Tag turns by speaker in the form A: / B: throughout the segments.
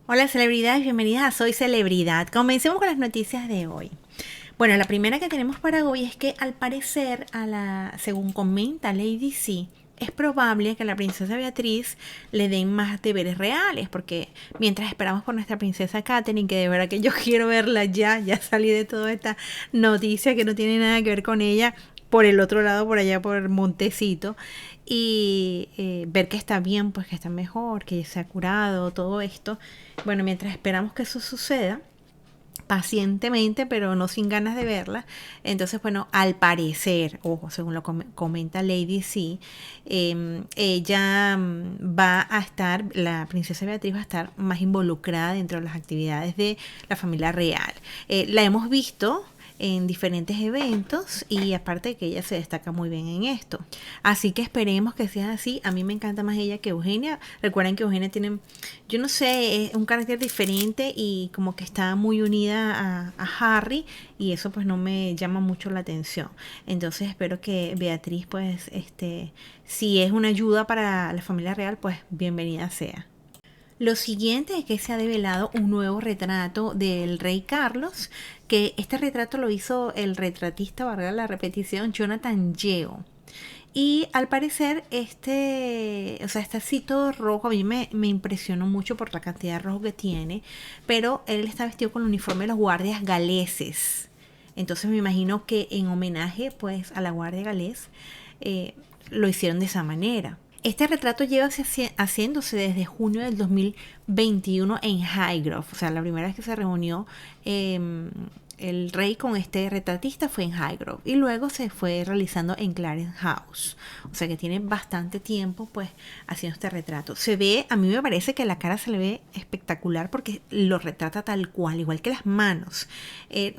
A: Hola celebridades, bienvenidas a Soy Celebridad. Comencemos con las noticias de hoy. Bueno, la primera que tenemos para hoy es que al parecer, según comenta Lady C, es probable que a la princesa Beatriz le den más deberes reales, porque mientras esperamos por nuestra princesa Catherine, que de verdad que yo quiero verla ya salí de toda esta noticia que no tiene nada que ver con ella, por el otro lado, por allá por Montecito, y ver que está bien, pues que está mejor, que se ha curado, todo esto. Bueno, mientras esperamos que eso suceda, pacientemente, pero no sin ganas de verla. Entonces, bueno, al parecer, ojo, según lo comenta Lady C, ella va a estar, la princesa Beatriz va a estar más involucrada dentro de las actividades de la familia real. La hemos visto en diferentes eventos y aparte de que ella se destaca muy bien en esto. Así que esperemos que sea así. A mí me encanta más ella que Eugenia. Recuerden que Eugenia tiene, yo no sé, un carácter diferente y como que está muy unida a Harry y eso pues no me llama mucho la atención. Entonces espero que Beatriz pues si es una ayuda para la familia real pues bienvenida sea. Lo siguiente es que se ha develado un nuevo retrato del rey Carlos, que este retrato lo hizo el retratista, valga la repetición, Jonathan Yeo. Y al parecer está así todo rojo, a mí me impresionó mucho por la cantidad de rojo que tiene, pero él está vestido con el uniforme de los guardias galeses. Entonces me imagino que en homenaje pues a la guardia galés lo hicieron de esa manera. Este retrato lleva haciéndose desde junio del 2021 en Highgrove. O sea, la primera vez que se reunió el rey con este retratista fue en Highgrove. Y luego se fue realizando en Clarence House. O sea que tiene bastante tiempo pues haciendo este retrato. Se ve, a mí me parece que la cara se le ve espectacular porque lo retrata tal cual, igual que las manos.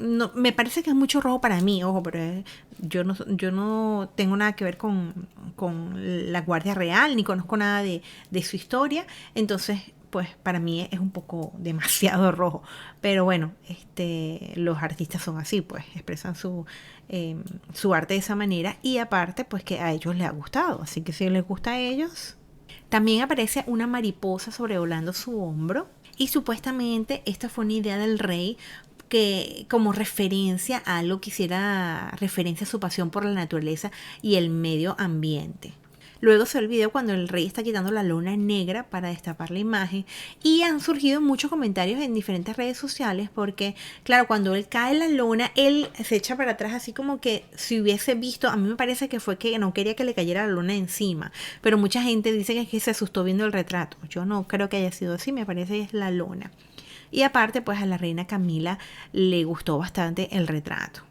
A: No, me parece que es mucho rojo para mí, ojo, pero yo no tengo nada que ver con la Guardia Real, ni conozco nada de su historia, entonces pues para mí es un poco demasiado rojo, pero bueno, los artistas son así, pues expresan su arte de esa manera y aparte pues que a ellos les ha gustado, así que si les gusta a ellos. También aparece una mariposa sobrevolando su hombro y supuestamente esta fue una idea del rey que como referencia a algo que hiciera referencia a su pasión por la naturaleza y el medio ambiente. Luego se ve el video cuando el rey está quitando la lona negra para destapar la imagen y han surgido muchos comentarios en diferentes redes sociales porque, claro, cuando él cae en la lona, él se echa para atrás así como que si hubiese visto, a mí me parece que fue que no quería que le cayera la lona encima, pero mucha gente dice que es que se asustó viendo el retrato. Yo no creo que haya sido así, me parece que es la lona. Y aparte, pues a la reina Camila le gustó bastante el retrato.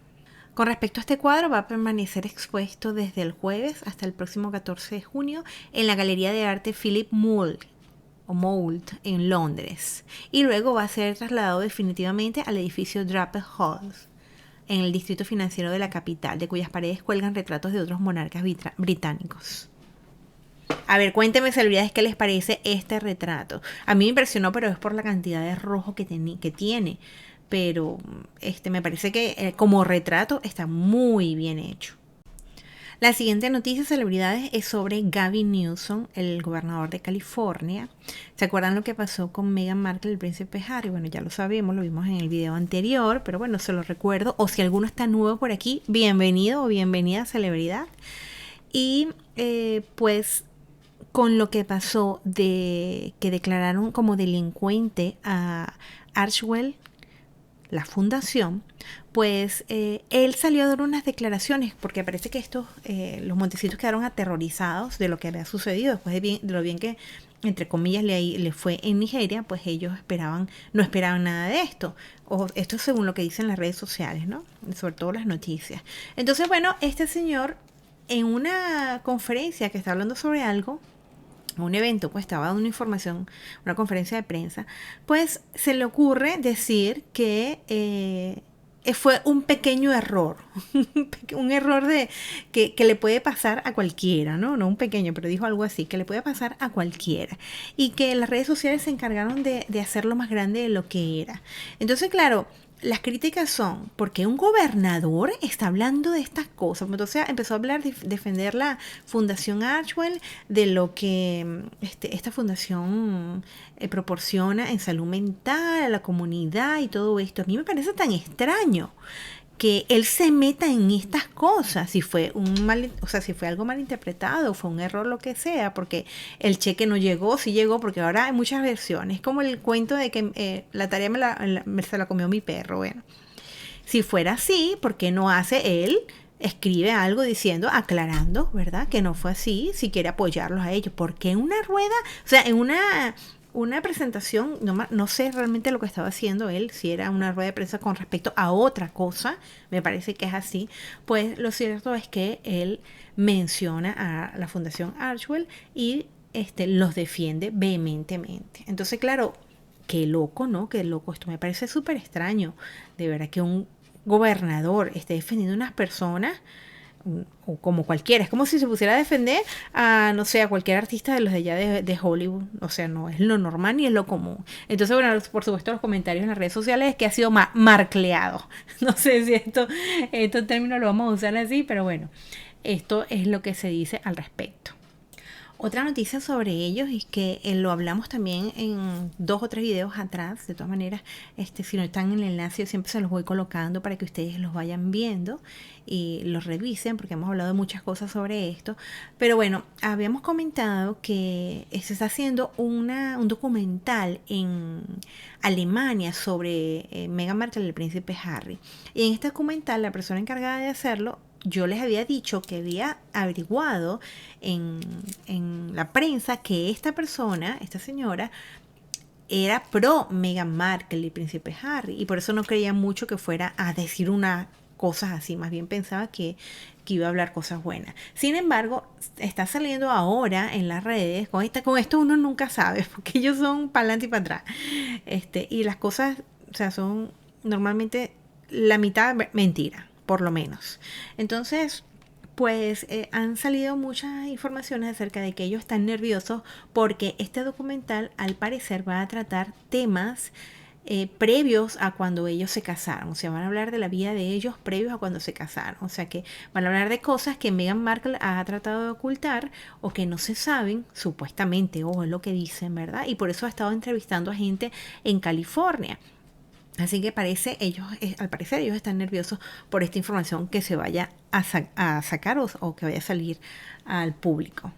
A: Con respecto a este cuadro, va a permanecer expuesto desde el jueves hasta el próximo 14 de junio en la Galería de Arte Philip Mould en Londres. Y luego va a ser trasladado definitivamente al edificio Draper Hall en el distrito financiero de la capital, de cuyas paredes cuelgan retratos de otros monarcas británicos. A ver, cuéntenme celebridades qué les parece este retrato. A mí me impresionó, pero es por la cantidad de rojo que tiene. Pero me parece que como retrato está muy bien hecho. La siguiente noticia, celebridades, es sobre Gavin Newsom, el gobernador de California. ¿Se acuerdan lo que pasó con Meghan Markle y el príncipe Harry? Bueno, ya lo sabemos, lo vimos en el video anterior, pero bueno, se lo recuerdo. O si alguno está nuevo por aquí, bienvenido o bienvenida, celebridad. Y pues con lo que pasó de que declararon como delincuente a Archewell, la fundación, pues él salió a dar unas declaraciones porque parece que los montecitos quedaron aterrorizados de lo que había sucedido después de lo bien que entre comillas le fue en Nigeria, pues ellos no esperaban nada de esto, o esto es según lo que dicen las redes sociales, ¿no? Sobre todo las noticias. Entonces, bueno, este señor en una conferencia que está hablando sobre algo, un evento, pues estaba dando una información, una conferencia de prensa, pues se le ocurre decir que fue un pequeño error, un error que le puede pasar a cualquiera, ¿no? No un pequeño, pero dijo algo así, que le puede pasar a cualquiera. Y que las redes sociales se encargaron de hacerlo más grande de lo que era. Entonces, claro, las críticas son, porque un gobernador está hablando de estas cosas? Entonces empezó a hablar, defender la Fundación Archwell, de lo que esta fundación proporciona en salud mental a la comunidad y todo esto. A mí me parece tan extraño que él se meta en estas cosas, si fue si fue algo mal interpretado, fue un error, lo que sea, porque el cheque no llegó, sí llegó, porque ahora hay muchas versiones, como el cuento de que la tarea se la comió mi perro. Bueno, si fuera así, ¿por qué no hace él? Escribe algo diciendo, aclarando, ¿verdad? Que no fue así, si quiere apoyarlos a ellos. Porque en una rueda, o sea, en una presentación, no sé realmente lo que estaba haciendo él, si era una rueda de prensa con respecto a otra cosa, me parece que es así, pues lo cierto es que él menciona a la Fundación Archwell y los defiende vehementemente. Entonces, claro, qué loco, ¿no? Qué loco, esto me parece súper extraño, de verdad, que un gobernador esté defendiendo a unas personas o como cualquiera, es como si se pusiera a defender a, no sé, a cualquier artista de los de allá de Hollywood, o sea, no es lo normal ni es lo común. Entonces, bueno, por supuesto los comentarios en las redes sociales es que ha sido marcleado, no sé si estos términos lo vamos a usar así, pero bueno, esto es lo que se dice al respecto. Otra noticia sobre ellos es que lo hablamos también en 2 o 3 videos atrás. De todas maneras, si no están en el enlace, yo siempre se los voy colocando para que ustedes los vayan viendo y los revisen, porque hemos hablado de muchas cosas sobre esto. Pero bueno, habíamos comentado que se está haciendo un documental en Alemania sobre Meghan Markle y el príncipe Harry. Y en este documental, la persona encargada de hacerlo, yo les había dicho que había averiguado en la prensa que esta persona, esta señora, era pro Meghan Markle y príncipe Harry, y por eso no creía mucho que fuera a decir unas cosas así, más bien pensaba que iba a hablar cosas buenas. Sin embargo, está saliendo ahora en las redes, con esto uno nunca sabe, porque ellos son para adelante y para atrás, y las cosas, o sea, son normalmente la mitad mentira, por lo menos. Entonces, pues han salido muchas informaciones acerca de que ellos están nerviosos porque este documental al parecer va a tratar temas previos a cuando ellos se casaron. O sea, van a hablar de la vida de ellos previos a cuando se casaron. O sea, que van a hablar de cosas que Meghan Markle ha tratado de ocultar o que no se saben, supuestamente, o es lo que dicen, ¿verdad? Y por eso ha estado entrevistando a gente en California. Así que al parecer ellos están nerviosos por esta información que se vaya a sacar o que vaya a salir al público.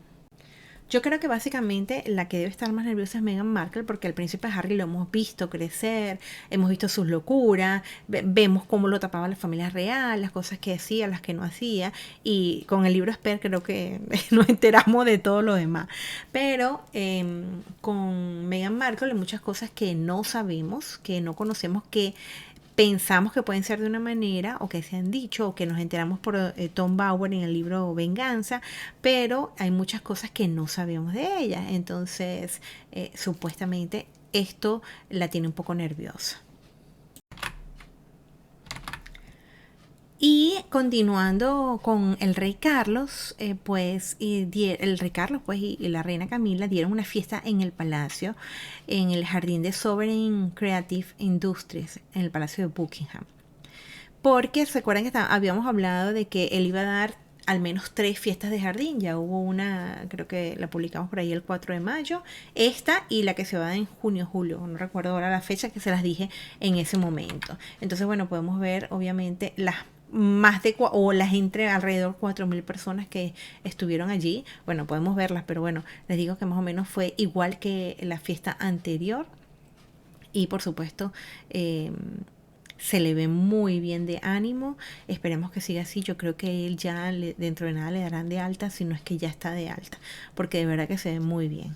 A: Yo creo que básicamente la que debe estar más nerviosa es Meghan Markle, porque al príncipe Harry lo hemos visto crecer, hemos visto sus locuras, vemos cómo lo tapaba la familia real, las cosas que hacía, las que no hacía, y con el libro Esper creo que nos enteramos de todo lo demás. Pero con Meghan Markle hay muchas cosas que no sabemos, que no conocemos, que pensamos que pueden ser de una manera o que se han dicho o que nos enteramos por Tom Bauer en el libro Venganza, pero hay muchas cosas que no sabemos de ella. Entonces, supuestamente esto la tiene un poco nerviosa. Y continuando con el rey Carlos, el rey Carlos y la reina Camila dieron una fiesta en el palacio, en el jardín de Sovereign Creative Industries, en el palacio de Buckingham. Porque se acuerdan que habíamos hablado de que él iba a dar al menos 3 fiestas de jardín. Ya hubo una, creo que la publicamos por ahí el 4 de mayo, esta y la que se va a dar en junio, julio, no recuerdo ahora la fecha, que se las dije en ese momento. Entonces, bueno, podemos ver obviamente las entre alrededor 4.000 personas que estuvieron allí. Bueno, podemos verlas, pero bueno, les digo que más o menos fue igual que la fiesta anterior. Y por supuesto, se le ve muy bien de ánimo. Esperemos que siga así. Yo creo que él ya dentro de nada le darán de alta, si no es que ya está de alta, porque de verdad que se ve muy bien.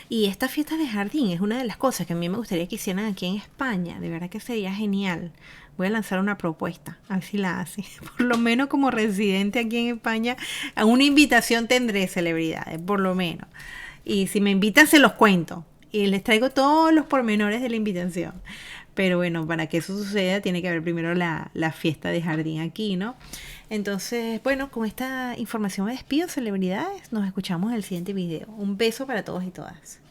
A: Y esta fiesta de jardín es una de las cosas que a mí me gustaría que hicieran aquí en España. De verdad que sería genial. Voy a lanzar una propuesta, a ver si la hace. Por lo menos como residente aquí en España, a una invitación tendré, celebridades, por lo menos. Y si me invitan, se los cuento. Y les traigo todos los pormenores de la invitación. Pero bueno, para que eso suceda, tiene que haber primero la fiesta de jardín aquí, ¿no? Entonces, bueno, con esta información me despido, celebridades. Nos escuchamos en el siguiente video. Un beso para todos y todas.